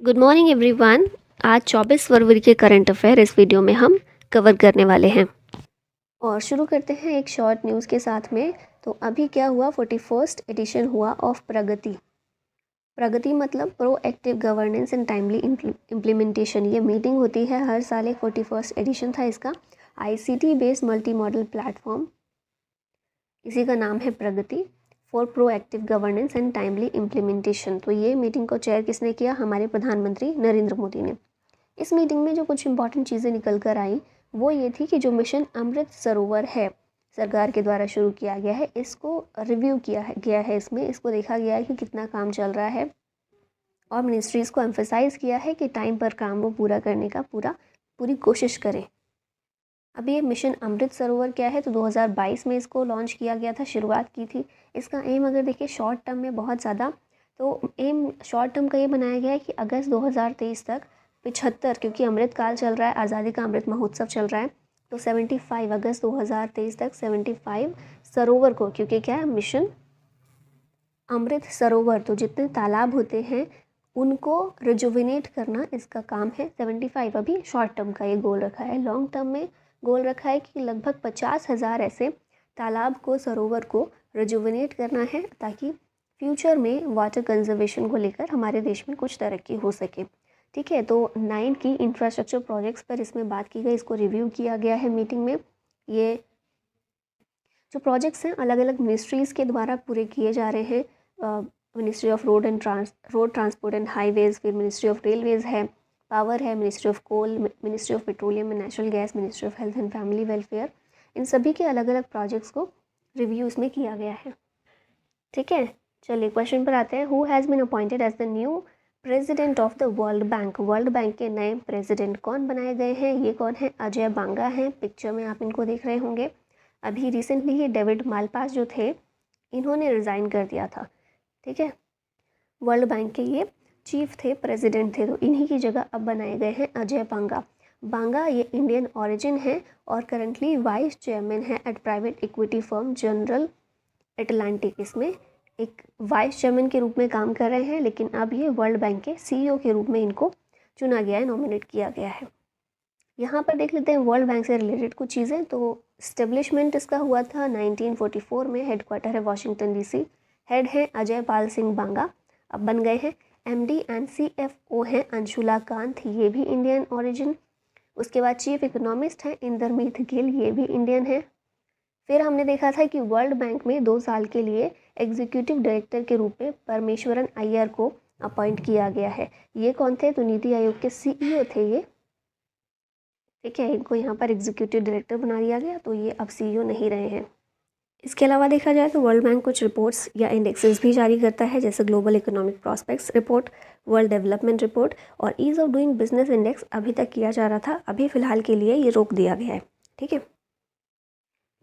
Good morning everyone. आज 24 फरवरी के current affair इस वीडियो में हम कवर करने वाले हैं और शुरू करते हैं एक शॉर्ट न्यूज़ के साथ में। तो अभी क्या हुआ, 41st एडिशन हुआ ऑफ प्रगति। प्रगति मतलब proactive governance and timely implementation. ये मीटिंग होती है हर साल, एक 41st एडिशन था इसका। ICT based multi modal platform, इसी का नाम है Pragati for proactive governance and timely implementation. तो ये मीटिंग को चेयर किसने किया? हमारे प्रधानमंत्री नरेंद्र मोदी ने। इस मीटिंग में जो कुछ इंपॉर्टेंट चीज़ें निकल कर आई वो ये थी कि जो मिशन अमृत सरोवर है, सरकार के द्वारा शुरू किया गया है, इसको रिव्यू गया है। इसमें इसको देखा गया है कि कितना काम चल रहा है और मिनिस्ट्रीज़ को एम्फेसाइज किया है कि टाइम पर काम वो पूरा करने का पूरी कोशिश करें। अभी ये मिशन अमृत सरोवर क्या है, तो 2022 में इसको लॉन्च किया गया था, शुरुआत की थी। इसका एम अगर देखिए शॉर्ट टर्म में बहुत ज़्यादा, तो एम शॉर्ट टर्म का ये बनाया गया है कि अगस्त 2023 तक 75, क्योंकि अमृत काल चल रहा है, आज़ादी का अमृत महोत्सव चल रहा है, तो 75 अगस्त 2023 तक 75 सरोवर को, क्योंकि क्या है मिशन अमृत सरोवर, तो जितने तालाब होते हैं उनको रिजुविनेट करना इसका काम है। 75 अभी शॉर्ट टर्म का ये गोल रखा है। लॉन्ग टर्म में गोल रखा है कि लगभग 50,000 ऐसे तालाब को, सरोवर को रिजुविनेट करना है, ताकि फ्यूचर में वाटर कंजर्वेशन को लेकर हमारे देश में कुछ तरक्की हो सके। ठीक है, तो 9 की इंफ्रास्ट्रक्चर प्रोजेक्ट्स पर इसमें बात की गई, इसको रिव्यू किया गया है मीटिंग में। ये जो प्रोजेक्ट्स हैं अलग अलग मिनिस्ट्रीज़ के द्वारा पूरे किए जा रहे हैं। Ministry of road transport and highways, फिर मिनिस्ट्री ऑफ रेलवेज़ है, पावर है, ministry of coal, ministry of petroleum and natural gas, ministry of health and family welfare. इन सभी के अलग अलग प्रोजेक्ट्स को रिव्यू इसमें किया गया है। ठीक है, चलिए क्वेश्चन पर आते हैं। Who has been appointed as the new president of the World Bank? World Bank के नए प्रेसिडेंट कौन बनाए गए हैं? ये कौन है? अजय बांगा हैं, पिक्चर में आप इनको देख रहे होंगे। अभी रिसेंटली ही डेविड मालपास जो थे, इन्होंने रिज़ाइन कर दिया था। ठीक है, वर्ल्ड बैंक के ये चीफ थे, प्रेसिडेंट थे, तो इन्हीं की जगह अब बनाए गए हैं अजय बांगा। बांगा ये इंडियन ऑरिजिन है और करंटली वाइस चेयरमैन है at private equity firm General Atlantic. इसमें एक वाइस चेयरमैन के रूप में काम कर रहे हैं, लेकिन अब ये वर्ल्ड बैंक के सीईओ के रूप में इनको चुना गया है, नॉमिनेट किया गया है। यहाँ पर देख लेते हैं वर्ल्ड बैंक से रिलेटेड कुछ चीज़ें। तो इस्टेब्लिशमेंट इसका हुआ था 1944 में, हेडक्वार्टर है वाशिंगटन डीसी, हेड है अजय पाल सिंह बांगा, अब बन गए हैं। एमडी एंड सीएफओ हैं अंशुला कांत, ये भी इंडियन ओरिजिन। उसके बाद चीफ इकोनॉमिस्ट हैं इंदरमीत गिल, ये भी इंडियन है। फिर हमने देखा था कि वर्ल्ड बैंक में 2 साल के लिए एग्जीक्यूटिव डायरेक्टर के रूप में परमेश्वरन अय्यर को अपॉइंट किया गया है। ये कौन थे? तो नीति आयोग के सीईओ थे ये। ठीक है, इनको यहाँ पर एग्जीक्यूटिव डायरेक्टर बना दिया गया, तो ये अब सीईओ नहीं रहे हैं। इसके अलावा देखा जाए तो वर्ल्ड बैंक कुछ रिपोर्ट्स या इंडेक्सेस भी जारी करता है, जैसे global economic prospects report, world development report और ease of doing business index अभी तक किया जा रहा था, अभी फ़िलहाल के लिए ये रोक दिया गया है। ठीक है,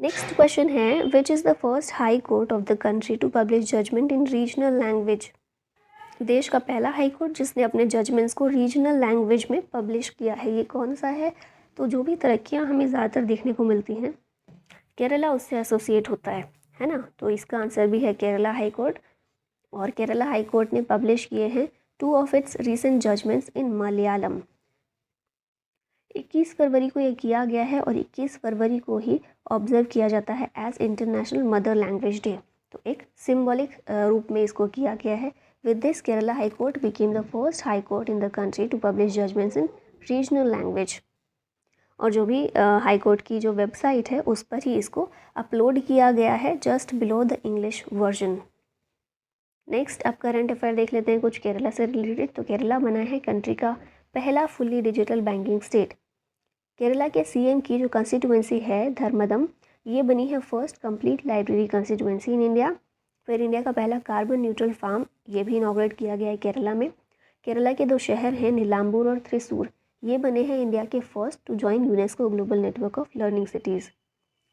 नेक्स्ट क्वेश्चन है, which is the first high court of the country to publish judgment in regional language? देश का पहला हाई कोर्ट जिसने अपने जजमेंट्स को रीजनल लैंग्वेज में पब्लिश किया है, ये कौन सा है? तो जो भी तरक्कियाँ हमें ज़्यादातर देखने को मिलती हैं, केरला उससे एसोसिएट होता है ना, तो इसका आंसर भी है केरला हाई कोर्ट। और केरला हाई कोर्ट ने पब्लिश किए हैं 2 ऑफ इट्स रीसेंट जजमेंट्स इन मलयालम। 21 फरवरी को ये किया गया है और 21 फरवरी को ही ऑब्जर्व किया जाता है as International Mother Language Day, तो एक सिम्बॉलिक रूप में इसको किया गया है। With this Kerala high court became the first high court in the country to publish judgments in regional language. और जो भी हाई कोर्ट की जो वेबसाइट है उस पर ही इसको अपलोड किया गया है, just below the English version. Next अब करंट अफेयर देख लेते हैं कुछ केरला से रिलेटेड। तो केरला बना है कंट्री का पहला fully digital banking state. Kerala के सीएम की जो कंस्टिट्यूएंसी है धर्मदम, ये बनी है first complete library constituency in India. फिर इंडिया का पहला कार्बन न्यूट्रल फार्म, ये भी इनॉग्रेट किया गया है केरला में। केरला के 2 शहर हैं नीलाम्बूर और थ्रिसूर, ये बने हैं इंडिया के first to join UNESCO global network of learning cities.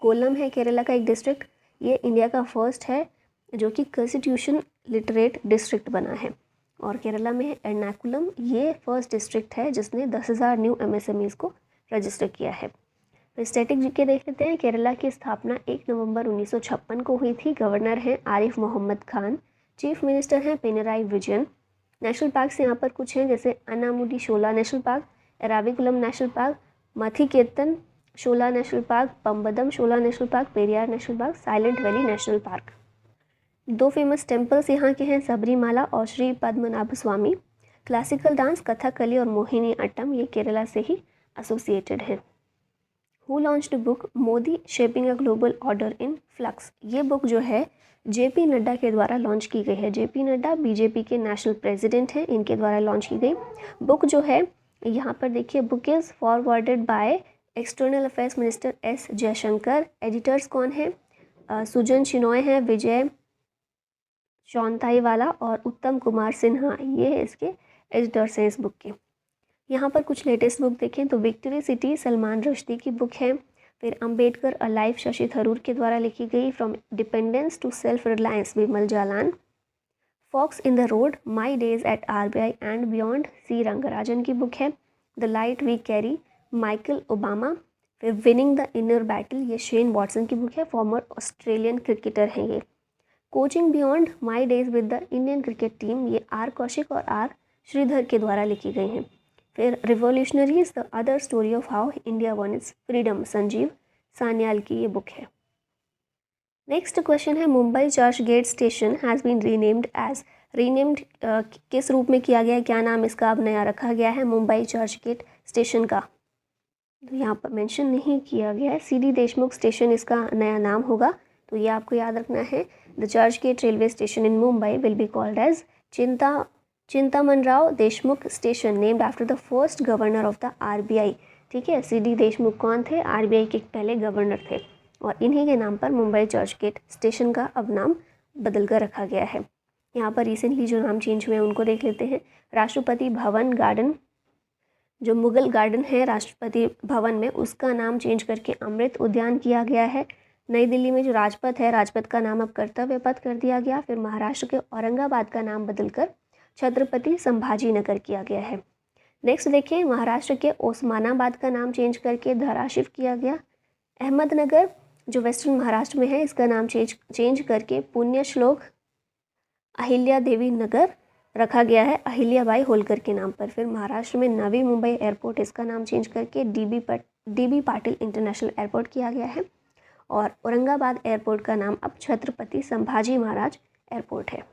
Kollam है केरला का एक डिस्ट्रिक्ट, ये इंडिया का फर्स्ट है जो कि कंस्टिट्यूशन लिटरेट डिस्ट्रिक्ट बना है। और केरला में है एर्नाकुलम, ये फर्स्ट डिस्ट्रिक्ट है जिसने 10,000 न्यू एमएसएमईज़ को रजिस्टर किया है। फिर स्टैटिक जीके देख लेते हैं। केरला की स्थापना 1 नवंबर 1956 को हुई थी। गवर्नर हैं आरिफ मोहम्मद खान, चीफ मिनिस्टर हैं पिनराई विजयन, नेशनल पार्क्स यहाँ पर कुछ हैं, जैसे Anamudi Shola national park, Eravikulam national park, Mathikettan Shola national park, Pambadum Shola national park, Periyar national park, Silent Valley national park. 2 famous temples यहाँ के हैं, सबरीमाला और श्री पद्मनाभ स्वामी। क्लासिकल डांस कथकली और मोहिनी अट्टम ये केरला से ही एसोसिएटेड हैं। Who launched book Modi shaping a global order in flux. ये बुक जो है जेपी नड्डा के द्वारा लॉन्च की गई है। जेपी नड्डा बीजेपी के नेशनल प्रेसिडेंट हैं, इनके द्वारा लॉन्च की गई बुक जो है, यहाँ पर देखिए, book is forwarded by external affairs minister S Jaishankar. Editors कौन है? सुजन शिनॉय हैं, विजय चौंताईवाला और उत्तम कुमार सिन्हा, ये इसके एडिटर्स हैं इस बुक के। यहाँ पर कुछ लेटेस्ट बुक देखें तो विक्ट्री सिटी सलमान रश्दी की बुक है। फिर अंबेडकर अ लाइफ शशि थरूर के द्वारा लिखी गई, from dependence to self reliance Bimal Jalan. Fox in the road my days at RBI and beyond C Rangarajan की बुक है। The light we carry Michael Obama. फिर विनिंग द इनर बैटल, ये शेन वॉटसन की book है, फॉर्मर ऑस्ट्रेलियन क्रिकेटर हैं ये। Coaching beyond my days with the Indian cricket team, ये R Kaushik और आर श्रीधर के द्वारा लिखी गई हैं। फिर revolutionaries the other story of how India won its freedom, Sanjeev Sanyal की ये बुक है। नेक्स्ट क्वेश्चन है, Mumbai Churchgate station has been renamed as. Renamed किस रूप में किया गया है, क्या नाम इसका अब नया रखा गया है मुंबई चर्च गेट स्टेशन का? तो यहाँ पर मेंशन नहीं किया गया है। सीडी देशमुख स्टेशन इसका नया नाम होगा, तो ये आपको याद रखना है। The Churchgate railway station in Mumbai will be called as Chintamanrao Deshmukh station, named after the first governor of the RBI. ठीक है, सीडी देशमुख कौन थे? आरबीआई के पहले गवर्नर थे, और इन्हीं के नाम पर मुंबई चर्च गेट स्टेशन का अब नाम बदल कर रखा गया है। यहाँ पर रिसेंटली जो नाम चेंज हुए हैं उनको देख लेते हैं। राष्ट्रपति भवन गार्डन, जो मुगल गार्डन है राष्ट्रपति भवन में, उसका नाम चेंज करके अमृत उद्यान किया गया है। नई दिल्ली में जो राजपथ है, राजपथ का नाम अब कर्तव्य पथ कर दिया गया। फिर महाराष्ट्र के औरंगाबाद का नाम बदलकर छत्रपति संभाजी नगर किया गया है। नेक्स्ट देखिए, महाराष्ट्र के ओस्मानाबाद का नाम चेंज करके धाराशिव किया गया। अहमदनगर जो वेस्टर्न महाराष्ट्र में है, इसका नाम चेंज करके पुण्य श्लोक अहिल्या देवी नगर रखा गया है, अहिल्याबाई होलकर के नाम पर। फिर महाराष्ट्र में नवी मुंबई एयरपोर्ट, इसका नाम चेंज करके डीबी पाटिल इंटरनेशनल एयरपोर्ट किया गया है। और औरंगाबाद एयरपोर्ट का नाम अब छत्रपति संभाजी महाराज एयरपोर्ट है।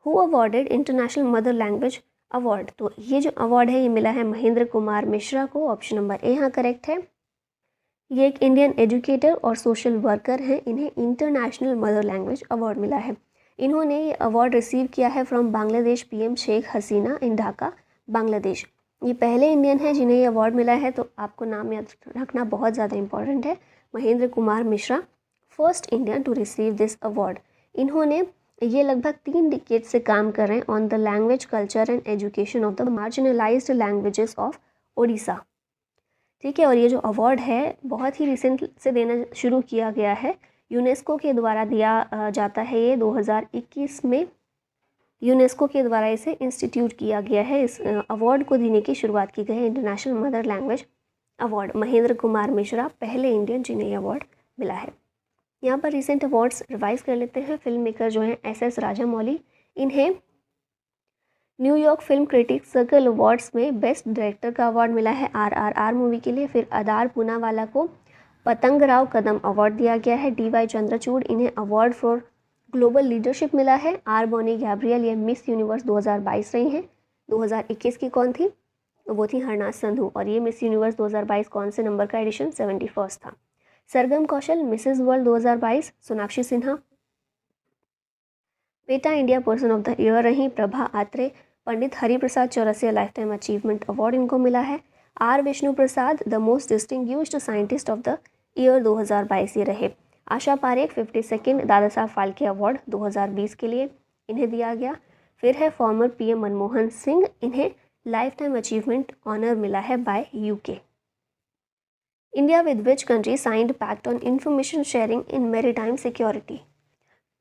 Who awarded international Mother language award, तो ये जो अवार्ड है ये मिला है महेंद्र कुमार मिश्रा को। ऑप्शन नंबर ए यहाँ करेक्ट है। ये एक इंडियन एजुकेटर और सोशल वर्कर हैं, इन्हें इंटरनेशनल मदर लैंग्वेज अवार्ड मिला है। इन्होंने ये अवार्ड रिसीव किया है फ्रॉम बांग्लादेश पीएम शेख हसीना इन ढाका, बांग्लादेश। ये पहले इंडियन है जिन्हें ये अवार्ड मिला है, तो आपको नाम याद रखना बहुत ज़्यादा इंपॉर्टेंट है। Mahendra Kumar Mishra, first Indian to receive this award. इन्होंने ये लगभग 3 डिकेड से काम कर रहे हैं on the language culture and education of the marginalised languages of Odisha. ठीक है, और ये जो अवार्ड है बहुत ही रिसेंट से देना शुरू किया गया है, यूनेस्को के द्वारा दिया जाता है। ये 2021 में यूनेस्को के द्वारा इसे इंस्टीट्यूट किया गया है। इस अवार्ड को देने की शुरुआत की गई है, international Mother language award. Mahendra Kumar Mishra पहले इंडियन जिन्हें ये अवार्ड मिला है। यहाँ पर रिसेंट अवार्ड्स रिवाइज कर लेते हैं। फिल्म मेकर जो हैं SS राजामौली, इन्हें New York film critics circle awards में बेस्ट डायरेक्टर का अवार्ड मिला है RRR मूवी के लिए। फिर अदार पूनावाला को पतंगराव कदम अवार्ड दिया गया है। DY चंद्रचूड़, इन्हें अवार्ड फॉर ग्लोबल लीडरशिप मिला है। R बॉनी गैब्रियल, ये मिस यूनिवर्स 2022 रही हैं। 2021 की कौन थी? वो थी हरनाज संधू। और ये मिस यूनिवर्स 2022 कौन से नंबर का एडिशन? 71 था। Sargam Kaushal Mrs World 2022 Sonakshi Sinha. बेटा India person of the year रही Prabha Atre. Pandit Hariprasad Chaurasia lifetime achievement award इनको मिला है। R Vishnu Prasad the most distinguished scientist of the year 2022 ये रहे। आशा पारेख 52nd दादा साहब फाल्के अवार्ड 2020 के लिए इन्हें दिया गया। फिर है फॉर्मर PM मनमोहन सिंह, इन्हें लाइफ टाइम अचीवमेंट ऑनर मिला है by UK। India with which country signed pact on information sharing in maritime security.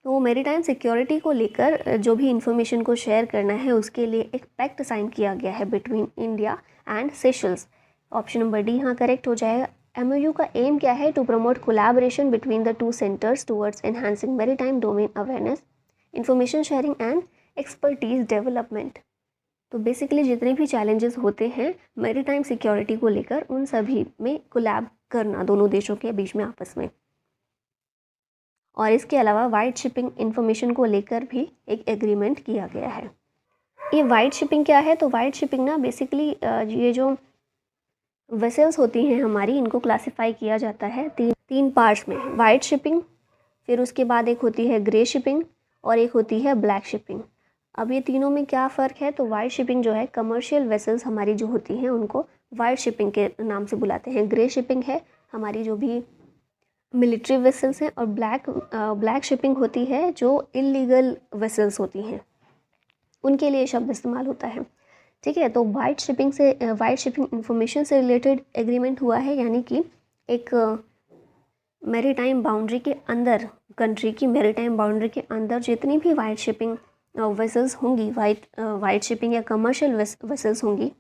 तो मैरीटाइम सिक्योरिटी को लेकर जो भी इंफॉर्मेशन को शेयर करना है उसके लिए एक पैक्ट साइन किया गया है between India and Seychelles. Option number D यहाँ करेक्ट हो जाएगा। MOU का एम क्या है? To promote collaboration between the 2 centres towards enhancing maritime domain awareness, information sharing and expertise development. तो बेसिकली जितने भी चैलेंजेस होते हैं मैरीटाइम सिक्योरिटी को लेकर, उन सभी में कोलैब करना दोनों देशों के बीच में आपस में। और इसके अलावा वाइड शिपिंग इंफॉर्मेशन को लेकर भी एक एग्रीमेंट किया गया है। ये वाइड शिपिंग क्या है? तो वाइड शिपिंग ना बेसिकली ये जो वेसल्स होती हैं हमारी, इनको क्लासिफाई किया जाता है तीन पार्ट्स में। वाइड शिपिंग, फिर उसके बाद एक होती है ग्रे शिपिंग और एक होती है ब्लैक शिपिंग। अब ये तीनों में क्या फ़र्क है? तो वाइड शिपिंग जो है, कमर्शियल वेसल्स हमारी जो होती हैं उनको वाइड शिपिंग के नाम से बुलाते हैं। ग्रे शिपिंग है हमारी जो भी मिलिट्री वेसल्स हैं, और ब्लैक शिपिंग होती है जो इलीगल वेसल्स होती हैं, उनके लिए शब्द इस्तेमाल होता है। ठीक है, तो वाइड शिपिंग इंफॉर्मेशन से रिलेटेड एग्रीमेंट हुआ है, यानी कि एक मैरीटाइम बाउंड्री के अंदर, कंट्री की मैरीटाइम बाउंड्री के अंदर जितनी भी वाइड शिपिंग वेसल्स होंगी, वाइड शिपिंग या कमर्शियल वेसल्स होंगी,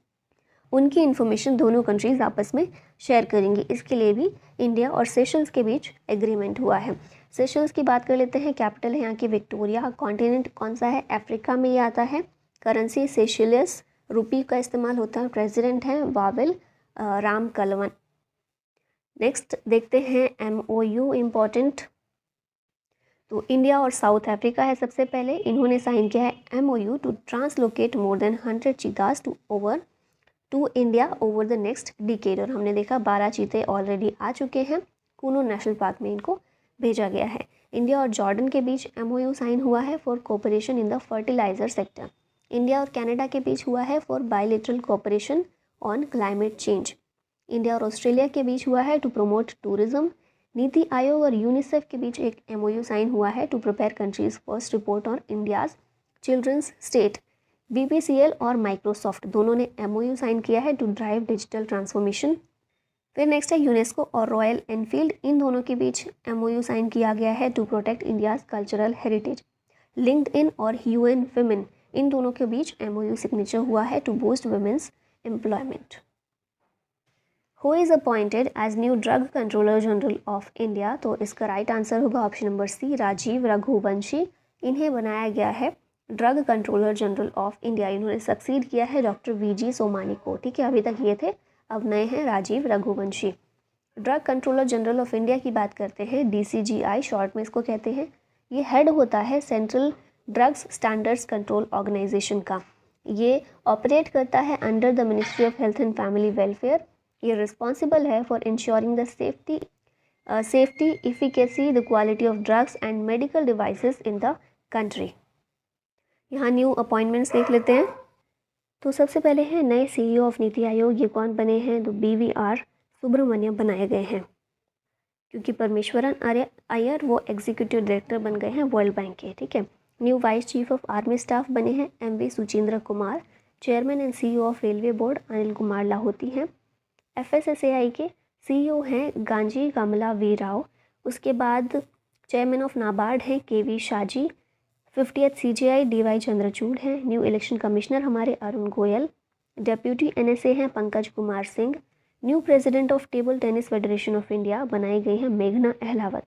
उनकी इन्फॉर्मेशन दोनों कंट्रीज़ आपस में शेयर करेंगी। इसके लिए भी इंडिया और सेशल्स के बीच एग्रीमेंट हुआ है। सेशल्स की बात कर लेते हैं। कैपिटल है यहाँ की विक्टोरिया। कॉन्टिनेंट कौन सा है? अफ्रीका में ये आता है। करेंसी सेशलियस रुपी का इस्तेमाल होता है। प्रेसिडेंट हैं वावेल रामकलवन। नेक्स्ट देखते हैं MOU इम्पॉर्टेंट। तो इंडिया और साउथ अफ्रीका है सबसे पहले। इन्होंने साइन किया है MOU to translocate more than 100 cheetahs to India over the next decade. और हमने देखा 12 चीते ऑलरेडी आ चुके हैं। कूनो नेशनल पार्क में इनको भेजा गया है। इंडिया और जॉर्डन के बीच MOU साइन हुआ है for cooperation in the fertiliser sector. India और कनाडा के बीच हुआ है for bilateral cooperation on climate change. India और ऑस्ट्रेलिया के बीच हुआ है to promote tourism. NITI Aayog और यूनिसेफ के बीच एक MOU साइन हुआ है to prepare countries first report on India's children's state. BPCL और माइक्रोसॉफ्ट दोनों ने MOU साइन किया है टू ड्राइव डिजिटल ट्रांसफॉर्मेशन। फिर नेक्स्ट है यूनेस्को और रॉयल एनफील्ड। इन दोनों के बीच MOU साइन किया गया है to protect India's cultural heritage. LinkedIn और UN Women, इन दोनों के बीच MOU सिग्नेचर हुआ है to boost women's employment. Who is appointed as new drug controller general of India? तो इसका राइट आंसर होगा option number C, Rajeev Raghuvanshi. इन्हें बनाया गया है drug controller general of India. इन्होंने सक्सीड किया है डॉक्टर VG सोमानी को। ठीक है, अभी तक ये थे, अब नए हैं Rajeev Raghuvanshi. Drug controller general of India की बात करते हैं, DCGI शॉर्ट में इसको कहते हैं। ये हेड होता है central drugs standards control organisation का। ये ऑपरेट करता है under the ministry of health and family welfare. ये रिस्पॉन्सिबल है for ensuring the safety efficacy the quality of drugs and medical devices in the country. यहाँ new appointments देख लेते हैं। तो सबसे पहले हैं नए CEO ऑफ नीति आयोग। ये कौन बने हैं? तो BVR सुब्रमण्यम बनाए गए हैं, क्योंकि परमेश्वरन अय्यर वो एग्जीक्यूटिव डायरेक्टर बन गए हैं वर्ल्ड बैंक के। ठीक है। New vice chief of army staff बने हैं MV Suchindra Kumar. Chairman and CEO of railway board Anil Kumar Lahoti हैं। FSSAI के CEO हैं गांजी कमला V राव। उसके बाद चेयरमैन ऑफ नाबार्ड हैं KV Shahaji. 50th CGI DY Chandrachud हैं। न्यू इलेक्शन कमिश्नर हमारे अरुण गोयल। डेप्यूटी NSA हैं Pankaj Kumar Singh. New president of table tennis federation of India बनाई गई हैं मेघना Ahlawat.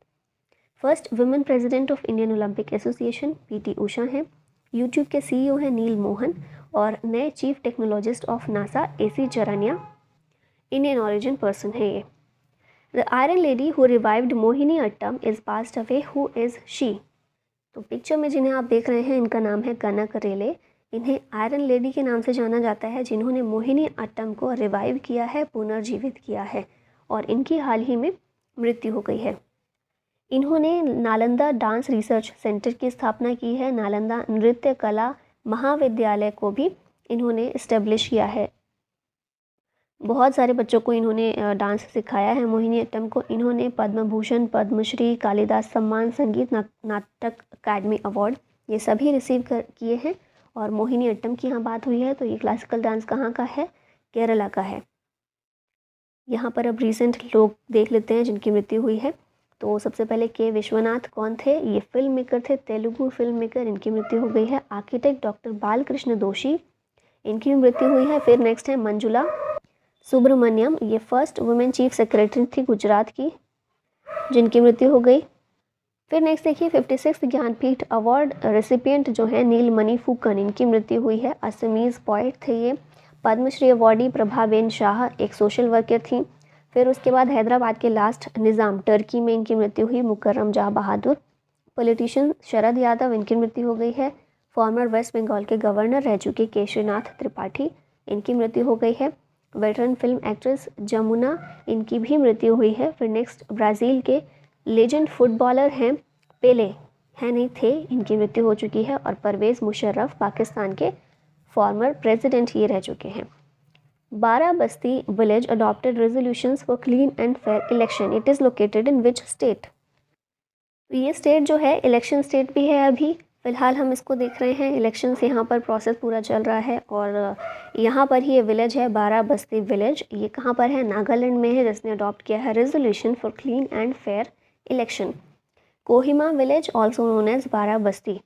First women president of Indian Olympic association PT Usha हैं। यूट्यूब के CEO हैं नील मोहन। और नए chief technologist of NASA AC Charania, Indian origin person है ये। The iron lady who revived Mohiniyattam is passed away, who is she? तो पिक्चर में जिन्हें आप देख रहे हैं इनका नाम है कनक रेले। इन्हें आयरन लेडी के नाम से जाना जाता है, जिन्होंने मोहिनी अट्टम को रिवाइव किया है, पुनर्जीवित किया है, और इनकी हाल ही में मृत्यु हो गई है। इन्होंने नालंदा डांस रिसर्च सेंटर की स्थापना की है। नालंदा नृत्य कला महाविद्यालय को भी इन्होंने इस्टेब्लिश किया है। बहुत सारे बच्चों को इन्होंने डांस सिखाया है। मोहिनी अट्टम को इन्होंने पद्म भूषण, पद्मश्री, कालिदास सम्मान, संगीत नाटक अकादमी अवार्ड ये सभी रिसीव किए हैं। और मोहिनी अट्टम की यहाँ बात हुई है तो ये क्लासिकल डांस कहाँ का है? केरला का है। यहाँ पर अब रिसेंट लोग देख लेते हैं जिनकी मृत्यु हुई है। तो सबसे पहले K विश्वनाथ कौन थे? ये फिल्म मेकर थे, तेलुगु फिल्म मेकर, इनकी मृत्यु हो गई है। आर्किटेक्ट डॉक्टर बालकृष्ण दोषी, इनकी मृत्यु हुई है। फिर नेक्स्ट है मंजुला सुब्रमण्यम, ये फर्स्ट वुमेन चीफ सेक्रेटरी थी गुजरात की, जिनकी मृत्यु हो गई। फिर नेक्स्ट देखिए 56 ज्ञानपीठ अवार्ड रेसिपिएंट जो है नीलमणि फूकन, इनकी मृत्यु हुई है। असमीज़ पोइट थे ये। पद्मश्री अवार्डी प्रभाबेन शाह एक सोशल वर्कर थी। फिर उसके बाद हैदराबाद के लास्ट निज़ाम टर्की में इनकी मृत्यु हुई। मुकर्रम जहाँ बहादुर। पॉलिटिशियन शरद यादव, इनकी मृत्यु हो गई है। फॉर्मर वेस्ट बंगाल के गवर्नर रह चुके केशरीनाथ त्रिपाठी, इनकी मृत्यु हो गई है। वेटरन फिल्म एक्ट्रेस जमुना, इनकी भी मृत्यु हुई है। फिर नेक्स्ट ब्राज़ील के लेजेंड फुटबॉलर हैं पेले, हैं नहीं थे, इनकी मृत्यु हो चुकी है। और परवेज़ मुशर्रफ पाकिस्तान के फॉर्मर प्रेसिडेंट ये रह चुके हैं। Barabasti village adopted resolutions for clean and fair election, it is located in which state? तो ये स्टेट जो है इलेक्शन स्टेट भी है। अभी फ़िलहाल हम इसको देख रहे हैं, इलेक्शंस यहाँ पर प्रोसेस पूरा चल रहा है। और यहाँ पर ही ये विलेज है बाराबस्ती विलेज, ये कहाँ पर है? नागालैंड में है, जिसने अडॉप्ट किया है resolution for clean and fair election. Kohima village also known as Barabasti.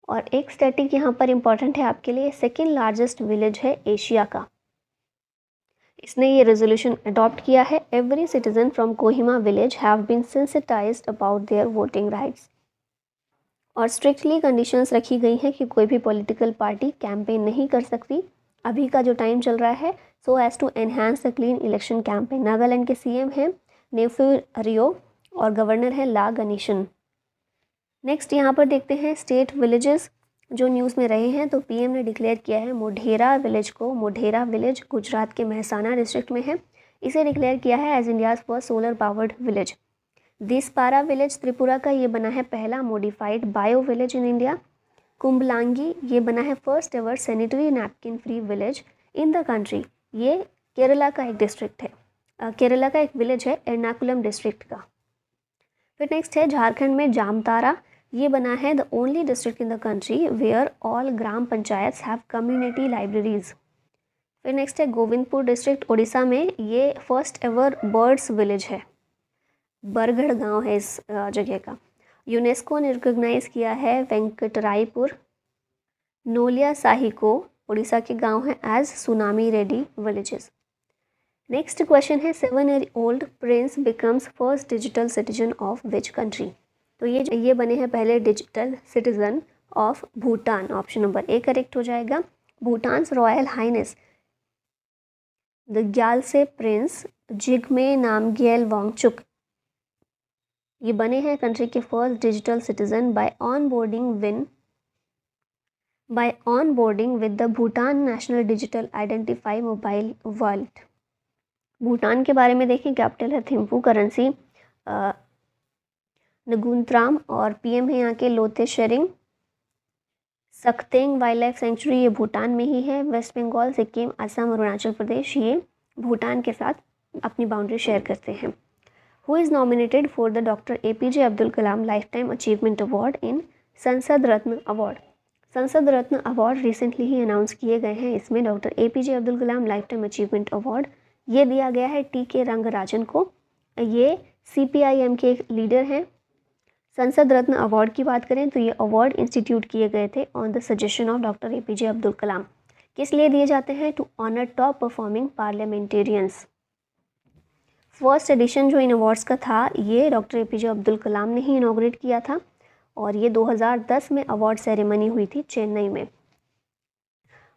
और एक स्टैटिक यहाँ पर इम्पॉर्टेंट है आपके लिए, सेकेंड लार्जेस्ट विलेज है एशिया का, इसने ये रेजोल्यूशन अडॉप्ट किया है। Every citizen from Kohima village have been sensitized about their voting rights. और स्ट्रिक्टली कंडीशंस रखी गई हैं कि कोई भी पॉलिटिकल पार्टी कैंपेन नहीं कर सकती अभी का जो टाइम चल रहा है, so as to enhance the clean election campaign. Nagaland के सीएम हैं नेफ्यू रियो और गवर्नर है ला गणेशन। नेक्स्ट यहाँ पर देखते हैं स्टेट विलेजेस जो न्यूज़ में रहे हैं। तो पीएम ने डिक्लेयर किया है मोढेरा विलेज को, मोढेरा विलेज गुजरात के मेहसाना डिस्ट्रिक्ट में है, इसे डिक्लेयर किया है as India's first solar powered village. Dispara village Tripura का, ये बना है पहला modified bio village in India. Kumbalangi, ये बना है first ever sanitary napkin free village in the country, ये केरला का एक डिस्ट्रिक्ट है, केरला का एक विलेज है एर्नाकुलम डिस्ट्रिक्ट का। फिर नेक्स्ट है झारखंड में जामतारा, ये बना है the only district in the country where all gram panchayats have community libraries. फिर नेक्स्ट है गोविंदपुर डिस्ट्रिक्ट उड़ीसा में, ये फर्स्ट एवर बर्ड्स विलेज है, बरगढ़ गांव है इस जगह का। यूनेस्को ने रिकॉग्नाइज किया है वेंकटरायपुर नोलिया साही को, उड़ीसा के गांव हैं, as tsunami ready villages. Next question है 7 year old prince becomes first digital citizen of which country? तो ये बने हैं पहले digital citizen of Bhutan, option number A correct हो जाएगा। Bhutan's royal highness the Gyalsey prince Jigme Namgyel Wangchuck, ये बने हैं कंट्री के first digital citizen by onboarding with the Bhutan national digital identify mobile wallet. Bhutan के बारे में देखें, कैपिटल है थिम्पू, करेंसी नगुनत्राम और पीएम है यहाँ के Lotay Tshering. Sakteng wildlife sanctuary ये भूटान में ही है। वेस्ट बंगाल, सिक्किम, असम, अरुणाचल प्रदेश ये भूटान के साथ अपनी बाउंड्री शेयर करते हैं। Who is nominated for the doctor APJ Abdul Kalam lifetime achievement award in Sansad Ratna award? Sansad Ratna award recently ही अनाउंस किए गए हैं। इसमें doctor APJ Abdul Kalam lifetime achievement award ये दिया गया है TK रंगराजन को, ये CPIM के एक लीडर हैं। संसद रत्न अवार्ड की बात करें तो ये अवार्ड इंस्टीट्यूट किए गए थे on the suggestion of doctor APJ Abdul Kalam. किस लिए दिए जाते हैं? To honour top performing parliamentarians. First edition जो इन अवार्ड्स का था ये डॉक्टर APJ अब्दुल कलाम ने ही इनॉग्रेट किया था और ये 2010 में अवार्ड सेरेमनी हुई थी चेन्नई में।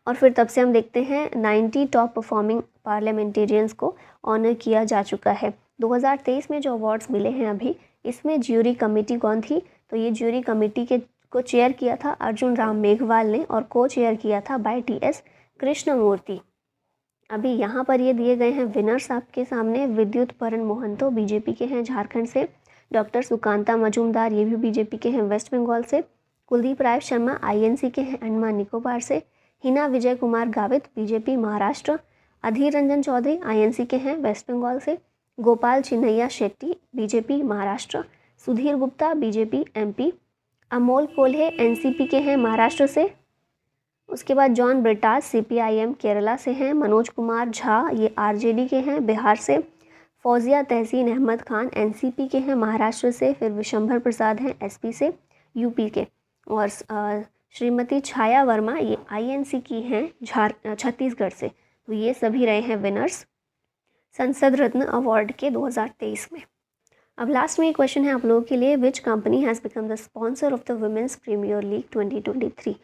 और फिर तब से हम देखते हैं 90 टॉप परफॉर्मिंग पार्लियामेंटेरियंस को ऑनर किया जा चुका है। 2023 में जो अवार्ड्स मिले हैं अभी, इसमें ज्यूरी कमेटी कौन थी? तो ये ज्यूरी कमेटी को चेयर किया था अर्जुन राम मेघवाल ने और को चेयर किया था बाय TS कृष्णमूर्ति। अभी यहाँ पर ये दिए गए हैं विनर्स आपके सामने। विद्युत परन मोहंतो बीजेपी के हैं झारखंड से, डॉक्टर सुकांता मजूमदार ये भी बीजेपी के हैं वेस्ट बंगाल से, कुलदीप राय शर्मा INC के हैं अंडमान निकोबार से, हिना विजय कुमार गावित बीजेपी महाराष्ट्र, अधीर रंजन चौधरी INC के हैं वेस्ट बंगाल से, Gopal Chinnaiah Shetty BJP Maharashtra, Sudhir Gupta BJP MP, Amol Kolhe NCP के हैं महाराष्ट्र से, उसके बाद जॉन ब्रिटास CPIM केरला से हैं, मनोज कुमार झा ये RJD के हैं बिहार से, फौजिया तहसीन अहमद खान NCP के हैं महाराष्ट्र से, फिर विशंभर प्रसाद हैं SP से UP के, और श्रीमती छाया वर्मा ये INC की हैं छत्तीसगढ़ से। तो ये सभी रहे हैं विनर्स संसद रत्न अवार्ड के 2023 में। अब लास्ट में एक क्वेश्चन है आप लोगों के लिए, which company has become the sponsor of the women's premiere league 2023।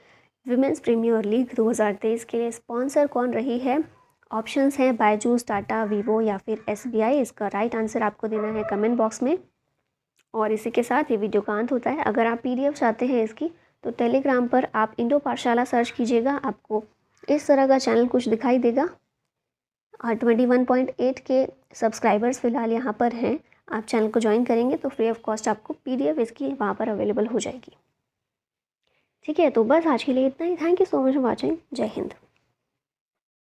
Women's premiere league 2023 के लिए स्पॉन्सर कौन रही है? ऑप्शंस हैं बायजूस, टाटा, वीवो या फिर एसबीआई। इसका राइट आंसर आपको देना है कमेंट बॉक्स में। और इसी के साथ ये वीडियो का अंत होता है। अगर आप पीडीएफ चाहते हैं इसकी तो टेलीग्राम पर आप इंडो पाठशाला सर्च कीजिएगा, आपको इस तरह का चैनल कुछ दिखाई देगा। 21.8 के सब्सक्राइबर्स फ़िलहाल यहाँ पर हैं। आप चैनल को ज्वाइन करेंगे तो फ्री ऑफ कॉस्ट आपको पीडीएफ इसकी वहाँ पर अवेलेबल हो जाएगी। ठीक है, तो बस आज के लिए इतना ही। Thank you so much for watching. जय हिंद।